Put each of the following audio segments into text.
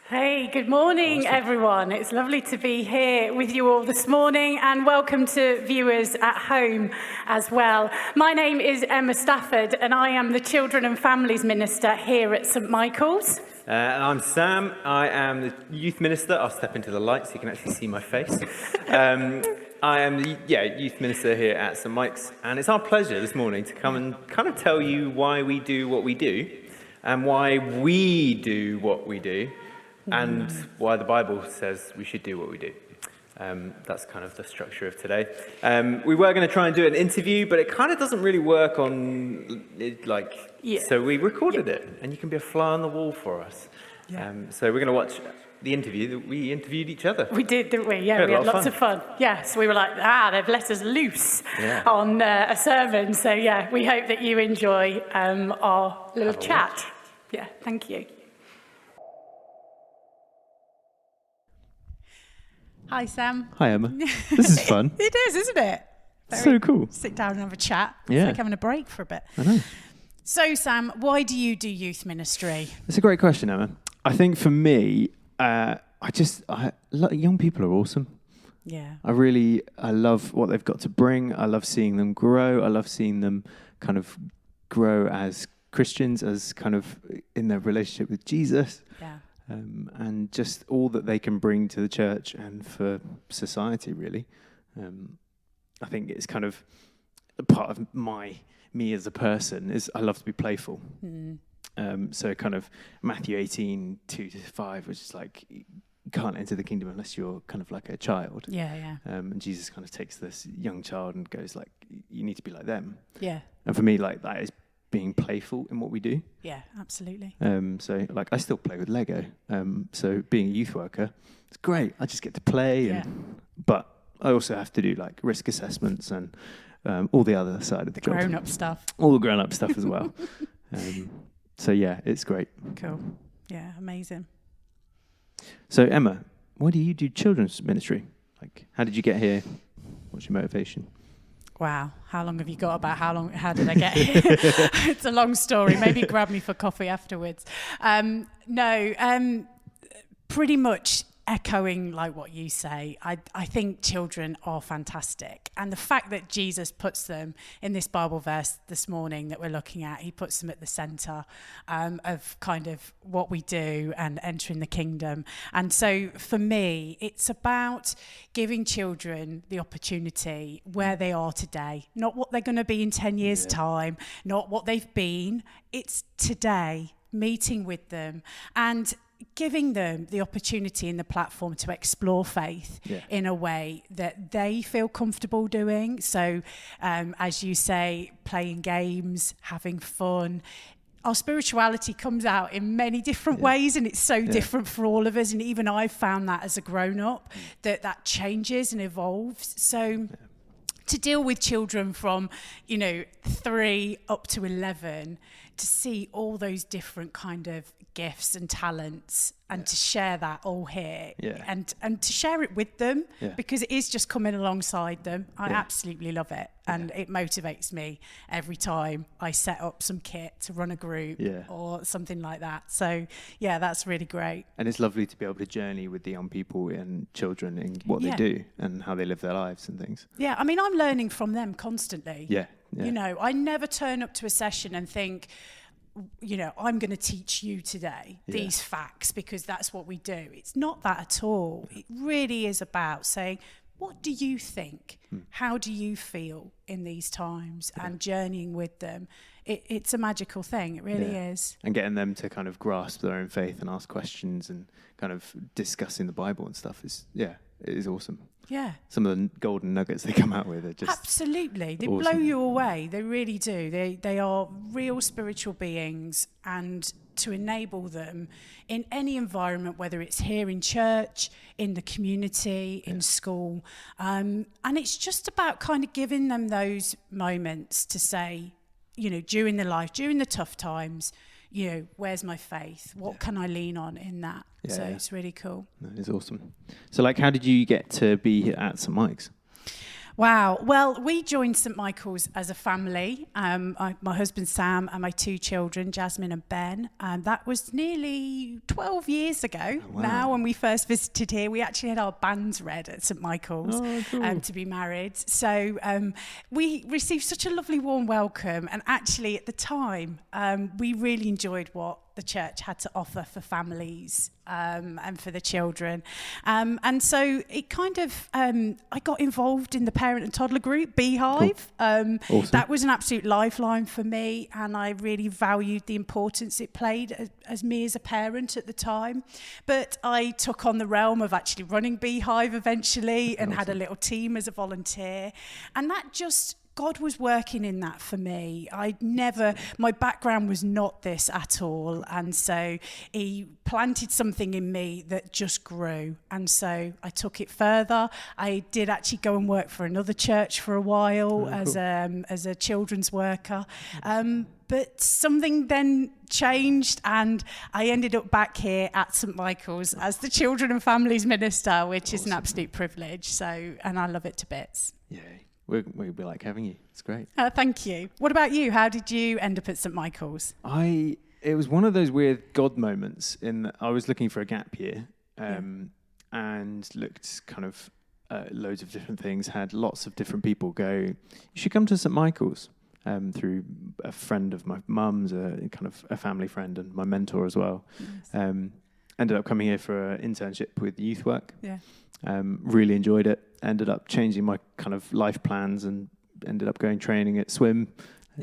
Hey, good morning, everyone. It's lovely to be here with you all this morning, and welcome to viewers at home as well. My name is Emma Stafford, and I am the Children and Families Minister here at St Michael's. And I'm Sam. I am the Youth Minister. I'll step into the light so you can actually see my face. I am the Youth Minister here at St Mike's, and it's our pleasure this morning to come and kind of tell you why we do what we do, and why we do what we do, and why the Bible says we should do what we do. That's kind of the structure of today. We were going to try and do an interview, but it kind of doesn't really work on so we recorded it, and you can be a fly on the wall for us. So we're going to watch the interview that we interviewed each other. We did, didn't we? Yeah, we had lots of fun. Yes, we were like, they've let us loose on a sermon. So yeah, we hope that you enjoy our little chat. Watch. Yeah, thank you. Hi, Sam. Hi, Emma. This is fun. It is, isn't it? So cool. Sit down and have a chat. Yeah. It's like having a break for a bit. I know. So, Sam, why do you do youth ministry? That's a great question, Emma. I think for me, young people are awesome. Yeah. I love what they've got to bring. I love seeing them grow. I love seeing them kind of grow as Christians, as kind of in their relationship with Jesus. Yeah. And just all that they can bring to the church and for society, really. I think it's kind of a part of me as a person is I love to be playful. So kind of Matthew 18, 2-5, which is like, you can't enter the kingdom unless you're kind of like a child. Yeah. And Jesus kind of takes this young child and goes like, you need to be like them. Yeah. And for me, like that is being playful in what we do. Yeah, absolutely. So like I still play with Lego. So being a youth worker, it's great. I just get to play, but I also have to do like risk assessments and all the other side of the job. Grown-up stuff. All the grown-up stuff as well. So yeah, it's great. Cool. Yeah, amazing. So Emma, why do you do children's ministry? Like, how did you get here? What's your motivation? Wow, how long have you got about how did I get here? It's a long story. Maybe grab me for coffee afterwards. Pretty much echoing like what you say. I think children are fantastic. And the fact that Jesus puts them in this Bible verse this morning that we're looking at, he puts them at the centre of kind of what we do and entering the kingdom. And so for me, it's about giving children the opportunity where they are today, not what they're going to be in 10 years' time, not what they've been. It's today, meeting with them and giving them the opportunity and the platform to explore faith in a way that they feel comfortable doing. So, as you say, playing games, having fun. Our spirituality comes out in many different ways, and it's so different for all of us. And even I've found that as a grown-up, that changes and evolves. So to deal with children from, 3 up to 11, to see all those different kind of gifts and talents and to share that all here and to share it with them because it is just coming alongside them. I absolutely love it. And it motivates me every time I set up some kit to run a group or something like that. So that's really great. And it's lovely to be able to journey with the young people and children in what they do and how they live their lives and things. Yeah, I mean, I'm learning from them constantly. Yeah. I never turn up to a session and think, I'm going to teach you today these facts because that's what we do. It's not that at all. It really is about saying, what do you think? How do you feel in these times? And journeying with them. It's a magical thing. It really is. And getting them to kind of grasp their own faith and ask questions and kind of discussing the Bible and stuff it is awesome. Yeah. Some of the golden nuggets they come out with are just absolutely. They awesome. Blow you away. They really do. They are real spiritual beings, and to enable them in any environment, whether it's here in church, in the community, in school, and it's just about kind of giving them those moments to say, during the tough times, where's my faith? What can I lean on in that? It's really cool. That is awesome. So, how did you get to be at St Mike's? Wow. Well, we joined St Michael's as a family. My husband Sam and my 2 children, Jasmine and Ben. That was nearly 12 years ago now when we first visited here. We actually had our bands read at St Michael's to be married. So we received such a lovely warm welcome. And actually at the time, we really enjoyed what the church had to offer for families and for the children. And so it kind of, I got involved in the parent and toddler group, Beehive. Awesome. That was an absolute lifeline for me, and I really valued the importance it played as me as a parent at the time. But I took on the realm of actually running Beehive eventually and had a little team as a volunteer. And that just, God was working in that for me. My background was not this at all. And so he planted something in me that just grew. And so I took it further. I did actually go and work for another church for a while as a children's worker. But something then changed, and I ended up back here at St Michael's as the Children and Families Minister, which is an absolute privilege. So, and I love it to bits. Yeah. We'd be like having you. It's great. Thank you. What about you? How did you end up at St Michael's? It was one of those weird God moments in that I was looking for a gap year and looked kind of loads of different things, had lots of different people go, you should come to St Michael's, through a friend of my mum's, kind of a family friend and my mentor as well. Nice. Ended up coming here for an internship with youth work. Yeah. Really enjoyed it. Ended up changing my kind of life plans and ended up going training at swim,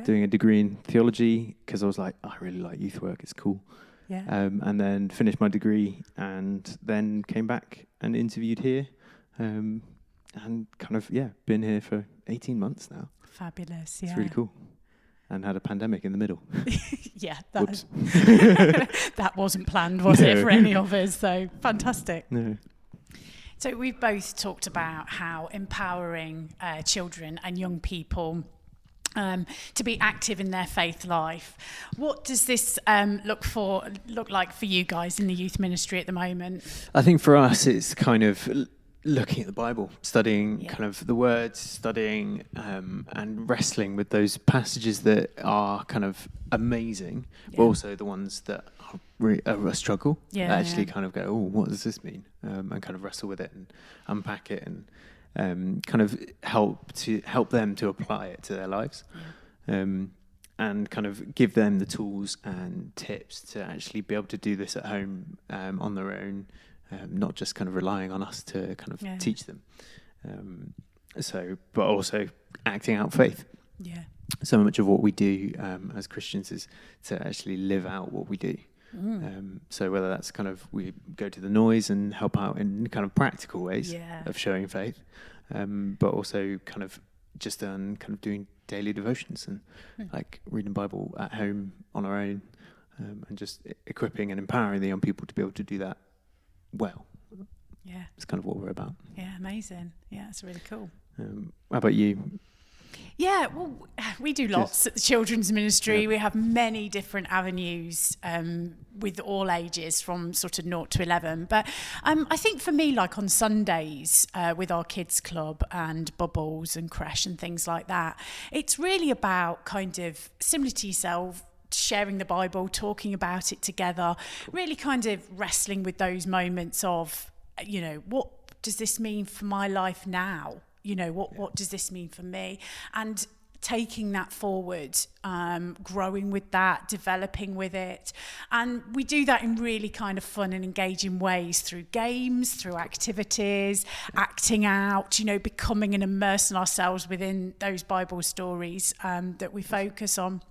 doing a degree in theology because I was like, I really like youth work. It's cool. Yeah. And then finished my degree and then came back and interviewed here, and kind of been here for 18 months now. Fabulous. Yeah. It's really cool. And had a pandemic in the middle. Yeah, that wasn't planned, was it, for any of us? So fantastic. No. So we've both talked about how empowering children and young people to be active in their faith life. What does this look like for you guys in the youth ministry at the moment? I think for us, it's kind of looking at the Bible, studying kind of the words, studying and wrestling with those passages that are kind of amazing, but also the ones that are a struggle. Kind of go, oh, what does this mean? And kind of wrestle with it and unpack it and kind of help them to apply it to their lives. And kind of give them the tools and tips to actually be able to do this at home on their own. Not just kind of relying on us to kind of teach them. But also acting out faith. Yeah. So much of what we do as Christians is to actually live out what we do. So whether that's kind of we go to the noise and help out in kind of practical ways of showing faith, but also kind of just kind of doing daily devotions and like reading the Bible at home on our own, and just equipping and empowering the young people to be able to do that well. Yeah, it's kind of what we're about. Yeah, amazing. Yeah, it's really cool. How about you? Yeah, well, we do lots at the children's ministry. We have many different avenues with all ages from sort of 0 to 11. But I think for me, like on Sundays with our kids club and Bubbles and Creche and things like that, it's really about kind of similar to yourself, sharing the Bible, talking about it together, really kind of wrestling with those moments of, what does this mean for my life now? What does this mean for me? And taking that forward, growing with that, developing with it. And we do that in really kind of fun and engaging ways through games, through activities, acting out, becoming and immersing ourselves within those Bible stories that we focus on.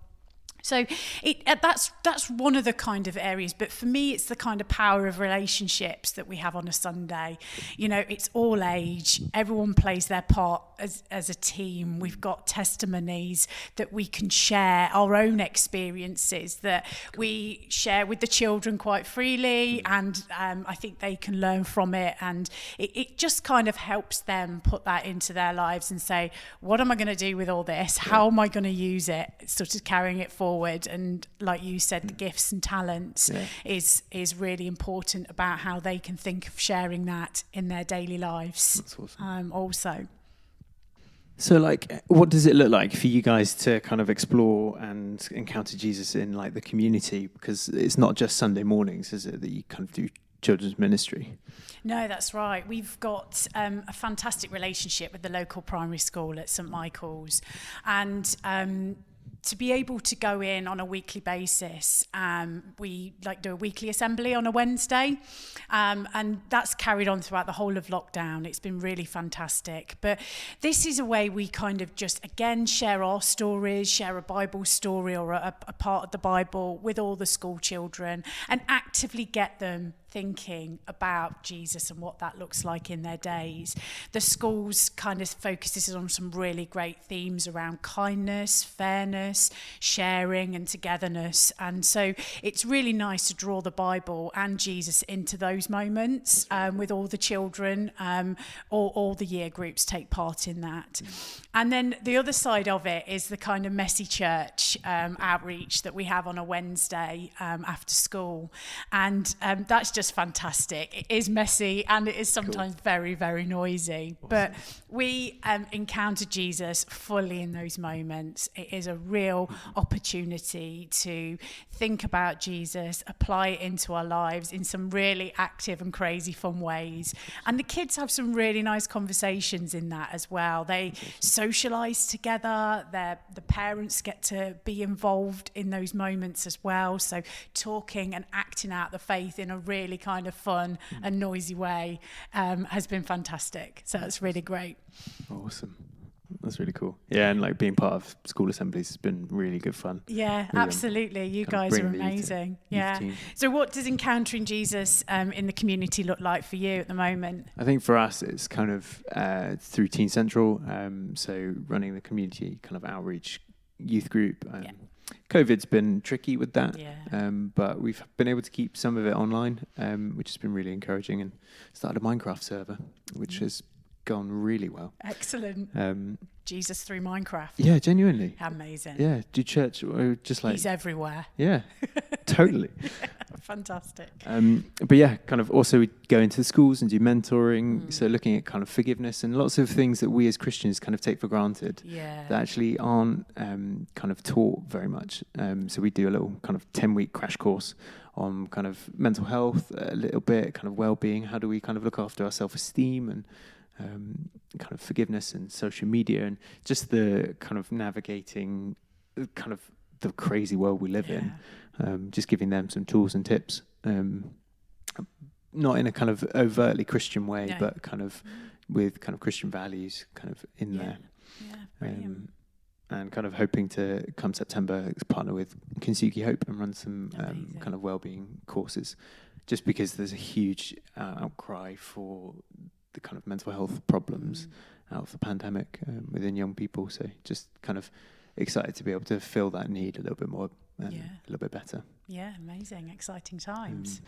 So that's one of the kind of areas, but for me, it's the kind of power of relationships that we have on a Sunday. It's all age. Everyone plays their part as a team. We've got testimonies that we can share, our own experiences that we share with the children quite freely, and I think they can learn from it. And it just kind of helps them put that into their lives and say, what am I going to do with all this? How am I going to use it? Sort of carrying it forward. And like you said, the gifts and talents is really important about how they can think of sharing that in their daily lives. That's awesome. Also. So, like, what does it look like for you guys to kind of explore and encounter Jesus in, like, the community? Because it's not just Sunday mornings, is it, that you kind of do children's ministry? No, that's right. We've got a fantastic relationship with the local primary school at St Michael's, and to be able to go in on a weekly basis, we do a weekly assembly on a Wednesday, and that's carried on throughout the whole of lockdown. It's been really fantastic. But this is a way we kind of just, again, share our stories, share a Bible story or a part of the Bible with all the school children, and actively get them thinking about Jesus and what that looks like in their days. The schools kind of focuses on some really great themes around kindness, fairness, sharing and togetherness. And so it's really nice to draw the Bible and Jesus into those moments with all the children, all the year groups take part in that. And then the other side of it is the kind of messy church outreach that we have on a Wednesday after school. And that's just fantastic. It is messy and it is sometimes very, very noisy. Awesome. But we encounter Jesus fully in those moments. It is a real opportunity to think about Jesus, apply it into our lives in some really active and crazy fun ways. And the kids have some really nice conversations in that as well. They socialise together. The parents get to be involved in those moments as well. So talking and acting out the faith in a really kind of fun and noisy way has been fantastic. So it's really great. Awesome. That's really cool. Yeah, and like being part of school assemblies has been really good fun. Yeah, really, absolutely. You guys are amazing. Yeah. So what does encountering Jesus in the community look like for you at the moment? I think for us it's kind of through Teen Central, so running the community kind of outreach youth group. COVID's been tricky with that, but we've been able to keep some of it online, which has been really encouraging, and started a Minecraft server, which has gone really well. Excellent. Jesus through Minecraft. Yeah, genuinely. Amazing. Yeah, do church just like... He's everywhere. Yeah, totally. Fantastic. But yeah, kind of also we go into the schools and do mentoring, so looking at kind of forgiveness and lots of things that we as Christians kind of take for granted that actually aren't kind of taught very much. So we do a little kind of 10-week crash course on kind of mental health, a little bit kind of well-being, how do we kind of look after our self-esteem, and kind of forgiveness and social media, and just the kind of navigating kind of the crazy world we live in, just giving them some tools and tips, not in a kind of overtly Christian way, but kind of with kind of Christian values kind of in there. Yeah, brilliant. And kind of hoping to come September partner with Kinsuki Hope and run some kind of wellbeing courses, just because there's a huge outcry for the kind of mental health problems out of the pandemic within young people. So just kind of excited to be able to fill that need a little bit more and a little bit better. Yeah, amazing, exciting times.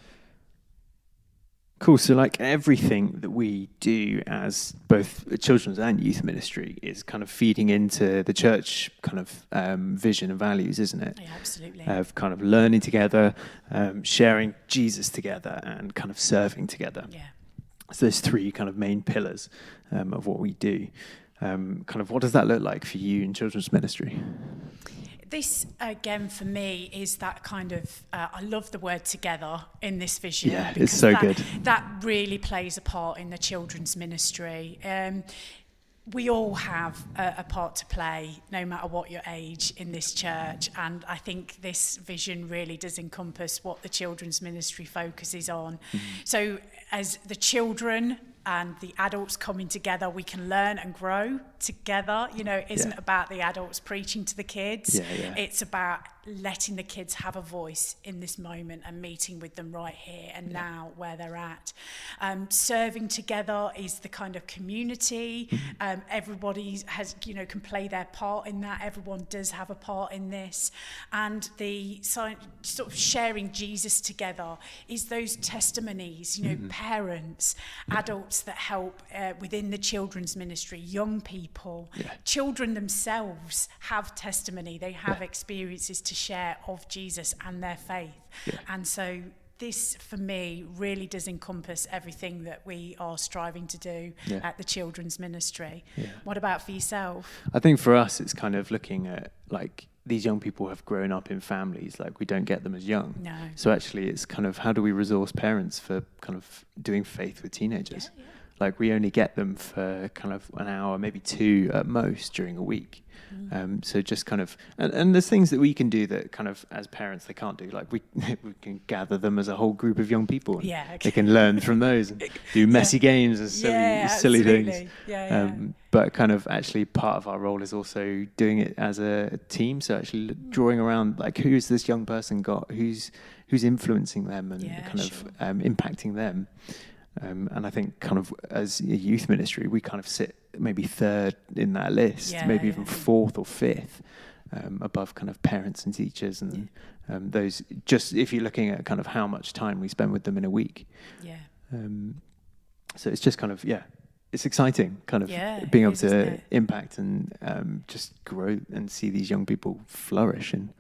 Cool. So like everything that we do as both children's and youth ministry is kind of feeding into the church kind of vision and values, isn't it? Yeah, absolutely. Of kind of learning together, sharing Jesus together, and kind of serving together. Yeah. So there's three kind of main pillars of what we do. Kind of what does that look like for you in children's ministry? This, again, for me, is that kind of, I love the word together in this vision. Yeah, it's so good. That really plays a part in the children's ministry. We all have a part to play, no matter what your age in this church. And I think this vision really does encompass what the children's ministry focuses on. So as the children and the adults coming together, we can learn and grow together. You know, it isn't about the adults preaching to the kids. It's about letting the kids have a voice in this moment and meeting with them right here and now where they're at. Serving together is the kind of community. Everybody has, can play their part in that. Everyone does have a part in this. And the sort of sharing Jesus together is those testimonies, parents, adults that help within the children's ministry, young people, children themselves have testimony. They have experiences to share of Jesus and their faith. And so this for me really does encompass everything that we are striving to do at the children's ministry. What about for yourself? I think for us, it's kind of looking at like these young people have grown up in families, like we don't get them as young. No. So actually it's kind of how do we resource parents for kind of doing faith with teenagers? Like we only get them for kind of an hour, maybe 2 at most during a week. So just kind of, and there's things that we can do that kind of as parents they can't do. Like we can gather them as a whole group of young people. And they can learn from those and do messy games and silly things. But kind of actually part of our role is also doing it as a team. So actually drawing around like who's this young person got, who's influencing them and impacting them. And I think kind of as a youth ministry, we kind of sit maybe 3rd in that list, maybe even 4th or 5th, above kind of parents and teachers and those, just if you're looking at kind of how much time we spend with them in a week. So it's just kind of, it's exciting kind of being able to impact and just grow and see these young people flourish and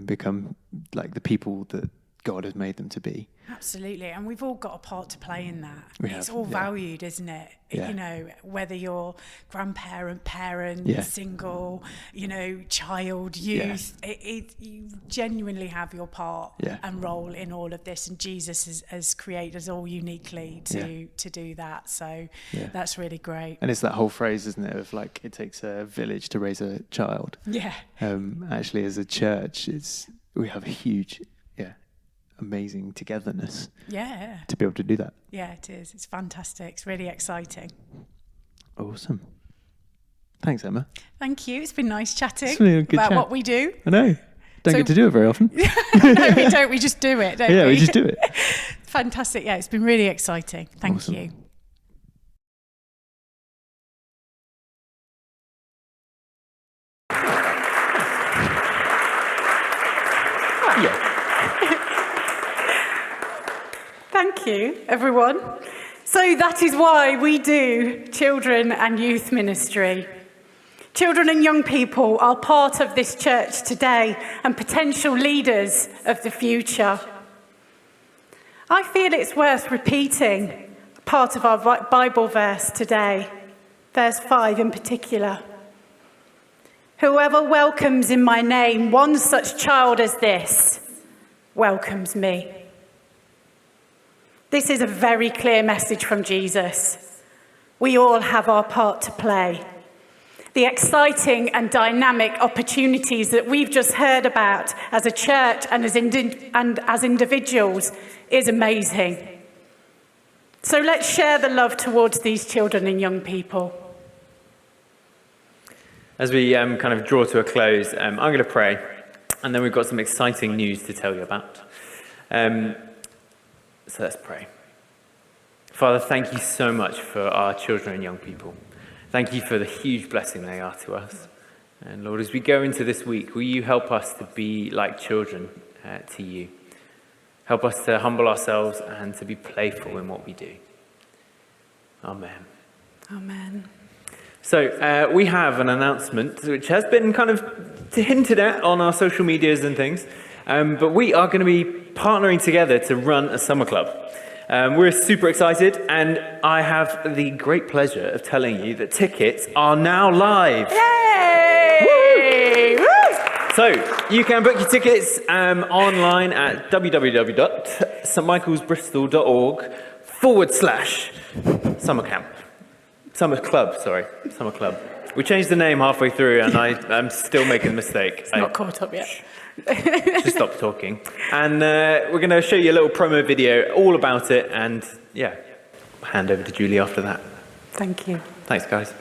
become like the people that God has made them to be. Absolutely, and we've all got a part to play in that. It's all valued, isn't it? You know, whether you're grandparent, parent, single, you know, child, youth, you genuinely have your part and role in all of this, and Jesus has created us all uniquely to do that. So that's really great. And it's that whole phrase, isn't it, of like it takes a village to raise a child. Actually, as a church, we have a huge amazing togetherness to be able to do that. It is. It's fantastic. It's really exciting. Awesome. Thanks, Emma. Thank you. It's been nice chatting about what we do. I know. Don't get to do it very often. No, we don't. We just do it, don't we? We just do it. Fantastic. It's been really exciting. Thank you. Thank you, everyone. So that is why we do children and youth ministry. Children and young people are part of this church today and potential leaders of the future. I feel it's worth repeating part of our Bible verse today, verse 5 in particular. Whoever welcomes in my name one such child as this welcomes me. This is a very clear message from Jesus. We all have our part to play. The exciting and dynamic opportunities that we've just heard about as a church and as individuals is amazing. So let's share the love towards these children and young people. As we kind of draw to a close, I'm going to pray, and then we've got some exciting news to tell you about. So let's pray. Father, thank you so much for our children and young people. Thank you for the huge blessing they are to us. And Lord, as we go into this week, will you help us to be like children to you? Help us to humble ourselves and to be playful in what we do. Amen. Amen. So we have an announcement which has been kind of hinted at on our social medias and things, but we are going to be partnering together to run a summer club. We're super excited, and I have the great pleasure of telling you that tickets are now live. Yay! Woo! So you can book your tickets online at www.stmichelesbristol.org/summer camp. Summer club. We changed the name halfway through, and I'm still making a mistake. It's not caught up yet. Just stop talking. And we're going to show you a little promo video all about it, and hand over to Julie after that. Thank you. Thanks, guys.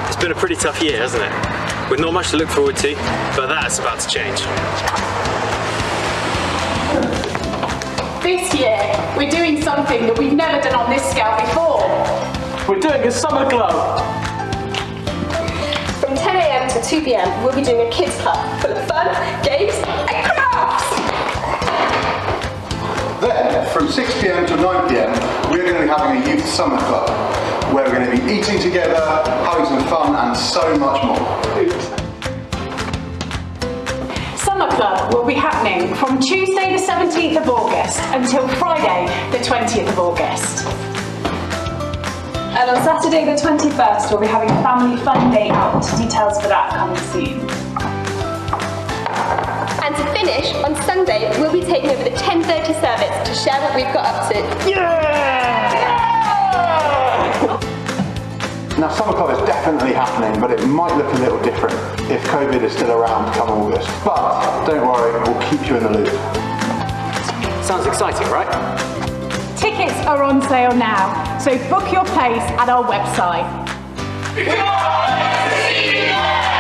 It's been a pretty tough year, hasn't it? With not much to look forward to, but that's about to change. This year, we're doing something that we've never done on this scale before. We're doing a summer club. From 10 a.m. to 2 p.m, we'll be doing a kids club full of fun, games, and crafts. Then, from 6 p.m. to 9 p.m, we're going to be having a youth summer club, where we're going to be eating together, having some fun, and so much more. Summer Club will be happening from Tuesday the 17th of August until Friday the 20th of August. And on Saturday the 21st, we'll be having a family fun day out. Details for that coming soon. And to finish, on Sunday, we'll be taking over the 10:30 service to share what we've got up to. Now, Summer Club is definitely happening, but it might look a little different if COVID is still around come August. But don't worry, we'll keep you in the loop. Sounds exciting, right? Tickets are on sale now, so book your place at our website. Come on, let's see you there!